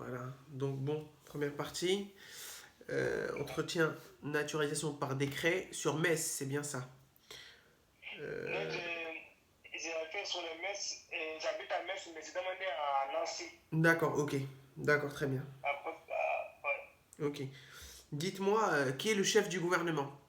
Voilà. Donc bon, première partie. Entretien, naturalisation par décret sur Metz, c'est bien ça. Non, Euh, j'ai fait sur le Metz, et j'habite à Metz, mais j'ai demandé à Nancy. d'accord, ok. D'accord, très bien. Après, ouais. Ok. Dites-moi, qui est le chef du gouvernement?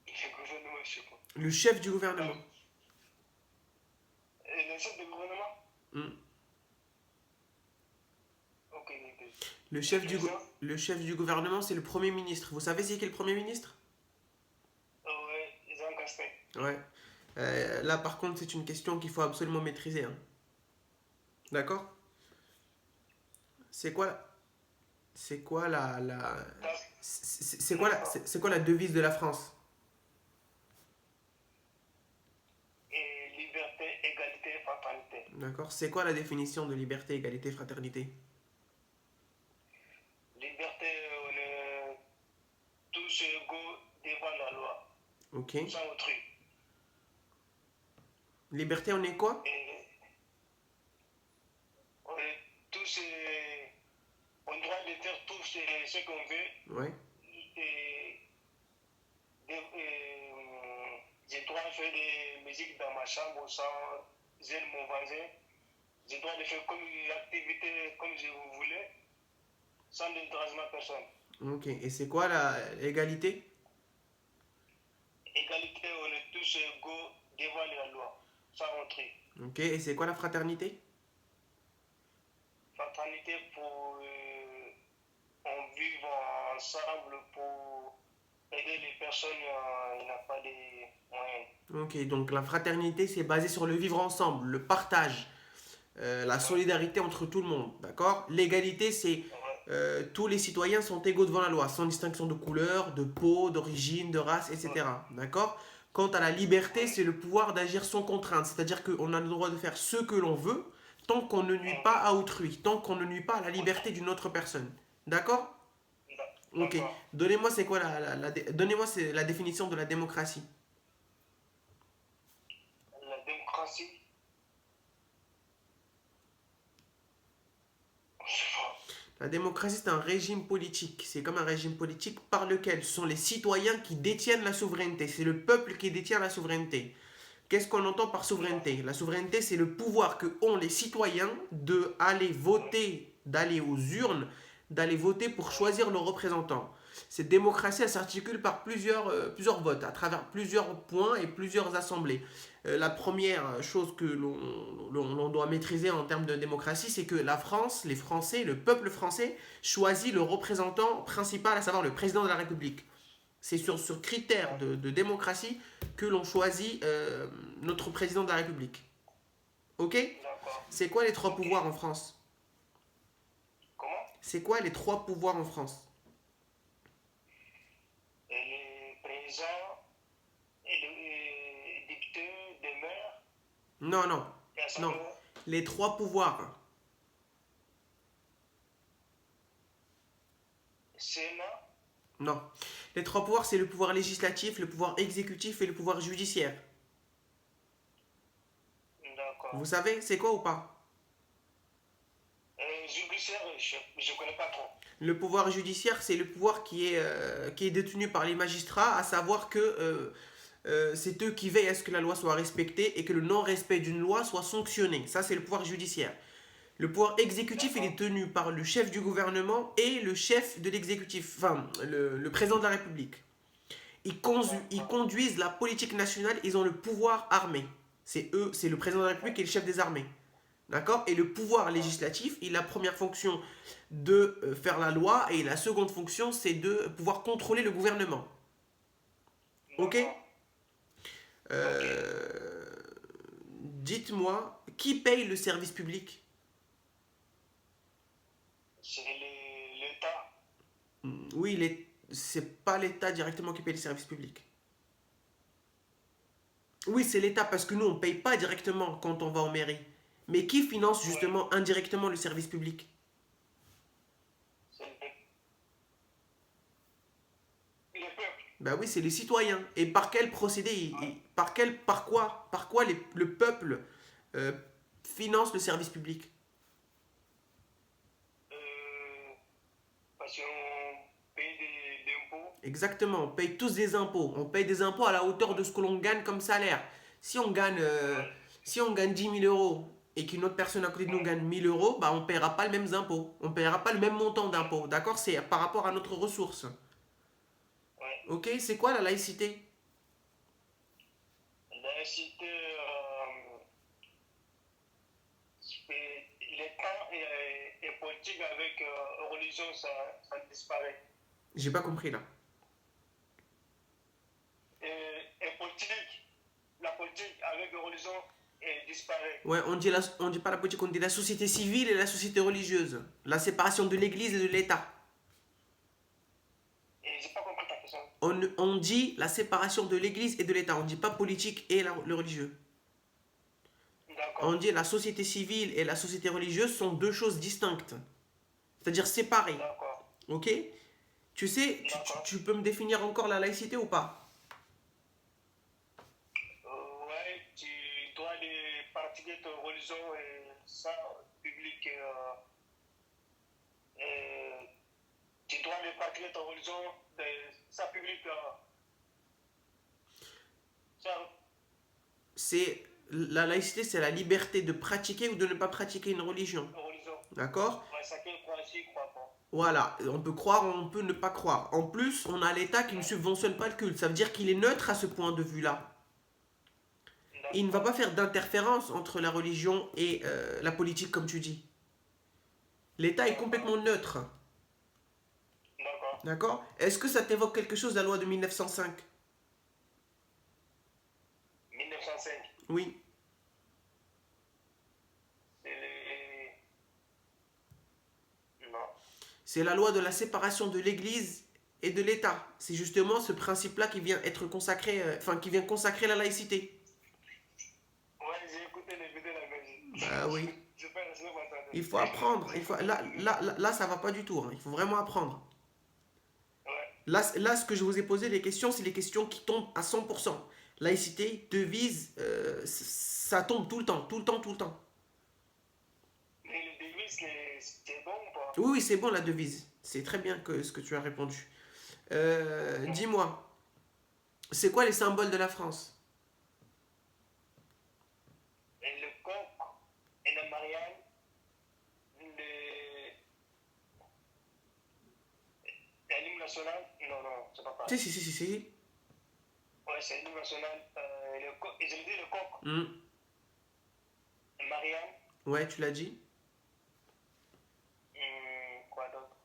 Le gouvernement, je sais pas. Le chef du gouvernement. Donc, et le chef du gouvernement, Hmm. aucune idée. Le Le chef du, président, le chef du gouvernement, c'est le Premier ministre. Vous savez c'est qui est le Premier ministre? ouais, Jean Castex. Ouais. Là, par contre, c'est une question qu'il faut absolument maîtriser, hein. D'accord? C'est quoi, c'est quoi D'accord. c'est quoi la devise de la France? Et liberté, égalité, fraternité. D'accord? C'est quoi la définition de liberté, égalité, fraternité? Liberté, on est tous égaux devant la loi, Ok. sans autrui. Liberté, on est quoi? Et on est tous, on a le droit de faire tout ce qu'on veut. Ouais. Et, j'ai le droit de faire des musiques dans ma chambre sans gêner mon voisin. J'ai le droit de faire comme une activité comme je vous voulais, sans découragement personne. Ok. Et c'est quoi la l'égalité? Égalité, on est tous égaux devant la loi, sans autrui. Ok. Et c'est quoi la fraternité? Fraternité pour on vive ensemble pour aider les personnes qui n'ont pas de moyens. Ok. Donc la fraternité, c'est basé sur le vivre ensemble, le partage, la Ouais, solidarité entre tout le monde. D'accord? L'égalité, c'est ouais, tous les citoyens sont égaux devant la loi, sans distinction de couleur, de peau, d'origine, de race, ouais, etc. D'accord? Quant à la liberté, ouais, c'est le pouvoir d'agir sans contrainte, c'est-à-dire qu'on a le droit de faire ce que l'on veut, tant qu'on ne nuit pas ouais. à autrui, tant qu'on ne nuit pas à la liberté d'une autre personne. D'accord? Ok. D'accord. Donnez-moi c'est quoi donnez-moi la définition de la démocratie. La démocratie, je sais pas. La démocratie, c'est un régime politique. C'est comme un régime politique par lequel ce sont les citoyens qui détiennent la souveraineté. C'est le peuple qui détient la souveraineté. Qu'est-ce qu'on entend par souveraineté? La souveraineté, c'est le pouvoir que ont les citoyens de aller Ouais, voter, d'aller aux urnes, d'aller voter pour ouais, choisir leurs représentants. Cette démocratie, elle s'articule par plusieurs votes, à travers plusieurs points et plusieurs assemblées. La première chose que l'on doit maîtriser en termes de démocratie, c'est que la France, les Français, le peuple français, choisit le représentant principal, à savoir le président de la République. C'est sur ce critère ouais. de démocratie que l'on choisit notre président de la République. Ok? D'accord. C'est quoi les trois Ok. pouvoirs en France? Comment? C'est quoi les trois pouvoirs en France? Et les présidents et les députés, les maires, Non, non, et non. assemblée, Les trois pouvoirs. Sénat. Non. Les trois pouvoirs, c'est le pouvoir législatif, le pouvoir exécutif et le pouvoir judiciaire. Vous D'accord. savez, c'est quoi ou pas? Et judiciaire, je ne connais pas trop. Le pouvoir judiciaire, c'est le pouvoir qui est détenu par les magistrats, à savoir que c'est eux qui veillent à ce que la loi soit respectée et que le non-respect d'une loi soit sanctionné. Ça, c'est le pouvoir judiciaire. Le pouvoir exécutif, il est D'accord. tenu par le chef du gouvernement et le chef de l'exécutif, enfin, le président de la République. Ils D'accord. conduisent la politique nationale, ils ont le pouvoir armé. C'est eux, c'est le président de la République et le chef des armées. D'accord? Et le pouvoir D'accord. législatif, il a la première fonction de faire la loi et la seconde fonction, c'est de pouvoir contrôler le gouvernement. Ok? D'accord. Ok. Euh, Dites-moi, qui paye le service public? C'est l'État. Oui, c'est pas l'État directement qui paye le service public. Oui, c'est l'État parce que nous, on ne paye pas directement quand on va en mairie. Mais qui finance Ouais. justement indirectement le service public? C'est le peuple. Ben oui, c'est les citoyens. Et par quel procédé, Ouais. par quoi le peuple euh, finance le service public? Exactement, on paye tous des impôts. On paye des impôts à la hauteur de ce que l'on gagne comme salaire. Si on gagne, euh, Ouais. si on gagne 10 000 euros et qu'une autre personne à côté de nous gagne 1 000 euros, bah on ne paiera pas les mêmes impôts. On ne paiera pas le même montant d'impôts. D'accord? C'est par rapport à notre ressource. Ouais. Ok? C'est quoi la laïcité? La cité, l'État et politique avec religion, ça disparaît. J'ai pas compris là. Et politique, la politique avec religion disparaît. Ouais, on dit pas la politique, on dit la société civile et la société religieuse. La séparation de l'église et de l'État. Et j'ai pas compris ta question. On dit la séparation de l'église et de l'État. On dit pas politique et le religieux. On D'accord, dit la société civile et la société religieuse sont deux choses distinctes. C'est-à-dire séparées. d'accord, Ok? Tu sais, d'accord. tu peux me définir encore la laïcité ou pas? Ouais, tu dois aller pratiquer ta religion et ça, public. Et tu dois aller pratiquer ta religion, ça, public. Ça, La laïcité, c'est la liberté de pratiquer ou de ne pas pratiquer une religion. religion. D'accord? Ouais, chacun croit ci, croit pas. Voilà, on peut croire, on peut ne pas croire. En plus, on a l'État qui ne subventionne pas le culte. Ça veut dire qu'il est neutre à ce point de vue-là. Il ne va pas D'accord, faire d'interférence entre la religion et la politique, comme tu dis. L'État est complètement neutre. d'accord. D'accord? Est-ce que ça t'évoque quelque chose, la loi de 1905? 1905, Oui. c'est les... Non. C'est la loi de la séparation de l'Église et de l'État. C'est justement ce principe-là qui vient être consacré, qui vient consacrer la laïcité. Ouais, j'ai écouté les vidéos de la musique. Bah oui. Je n'ai pas entendu. Il faut apprendre. Là, ça va pas du tout, hein. Il faut vraiment apprendre. Ouais, Là, ce que je vous ai posé, les questions, c'est les questions qui tombent à 100%. Laïcité, devise, ça tombe tout le temps, tout le temps, tout le temps. mais le devis, c'est bon ou pas? Oui, oui, c'est bon la devise. C'est très bien ce que tu as répondu. Dis-moi, c'est quoi les symboles de la France? Et le coq et la Marianne, le... l'hymne national, non, non, c'est pas pareil. Si. Ouais, c'est l'hymne national. Le coq, et je me dis le coq, Hmm. Marianne, Ouais, tu l'as dit. quoi d'autre?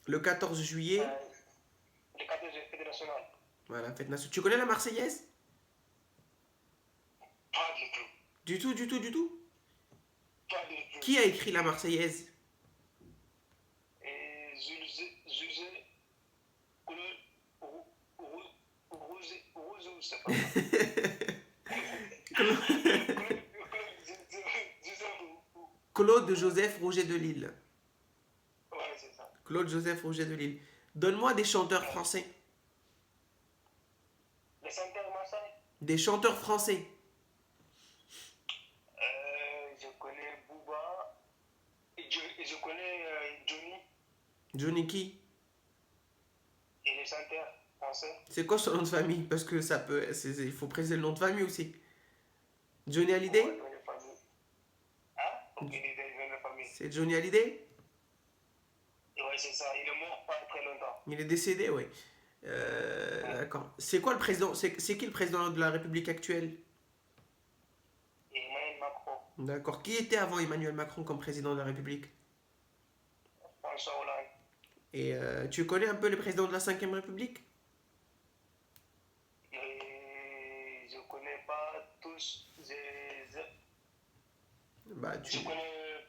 Le 14 juillet, Le 14 de fête nationale. voilà, fête nationale. Tu connais la Marseillaise? Pas du tout. Du tout, du tout, du tout. Pas du tout. Qui a écrit la Marseillaise? Et Jugé, Claude, Rouge, je sais pas. Claude Joseph Rouget de Lille. Ouais, c'est ça. Claude Joseph Rouget de Lille. Donne-moi des chanteurs français. Le Santerre Marseille, Des chanteurs français. je connais Booba et je connais Johnny Johnny qui? et les Santerre français. C'est quoi son nom de famille? Parce que ça peut. Il faut préciser le nom de famille aussi. Johnny Ouais, Hallyday? dans les familles. Hein? Aucune idée de la famille. C'est Johnny Hallyday? Et ouais, c'est ça. Il est mort pas très longtemps. Il est décédé, oui. D'accord. C'est quoi le président? C'est qui le président de la République actuelle? Et Emmanuel Macron, D'accord. Qui était avant Emmanuel Macron comme président de la République? François Hollande. Et tu connais un peu les présidents de la Ve République? Et je connais pas tous. Bah, Je connais.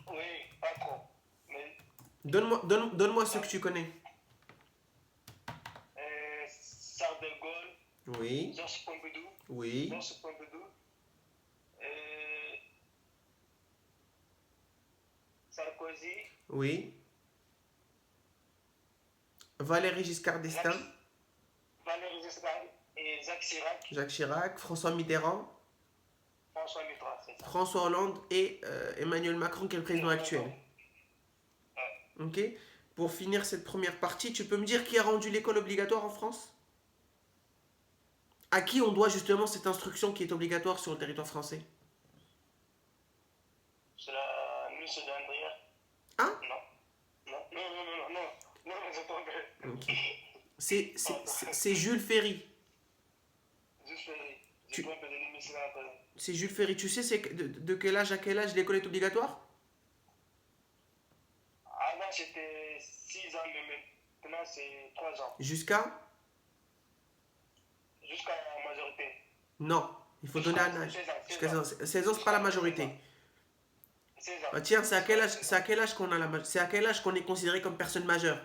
Oui, pas trop. Mais donne-moi ceux que tu connais. Charles de Gaulle, Oui, Georges Pompidou, oui, Sarkozy, oui. Valéry Giscard d'Estaing, Valéry Giscard et Jacques Chirac, Jacques Chirac, François Mitterrand, François Mitterrand, c'est ça. François Hollande et Emmanuel Macron qui est le président actuel. Ouais. Ok? pour finir cette première partie, tu peux me dire qui a rendu l'école obligatoire en France? À qui on doit justement cette instruction qui est obligatoire sur le territoire français? C'est la ministre d'Andrea. Hein? Non. Non, j'ai trompé. Ok. C'est Pardon. c'est Jules Ferry. Juste Ferry. J'ai Tu- trompé de l'émission après. C'est Jules Ferry. Tu sais c'est de quel âge à quel âge l'école est obligatoire? Avant, c'était 6 ans, mais maintenant, c'est 3 ans. Jusqu'à? Jusqu'à la majorité. Non. Il faut donner un âge. 16 ans. Jusqu'à 16 ans, c'est pas la majorité. 16 ans. Ah, tiens, c'est à quel âge qu'on a c'est à quel âge qu'on est considéré comme personne majeure?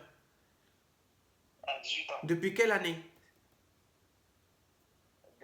À 18 ans. Depuis quelle année?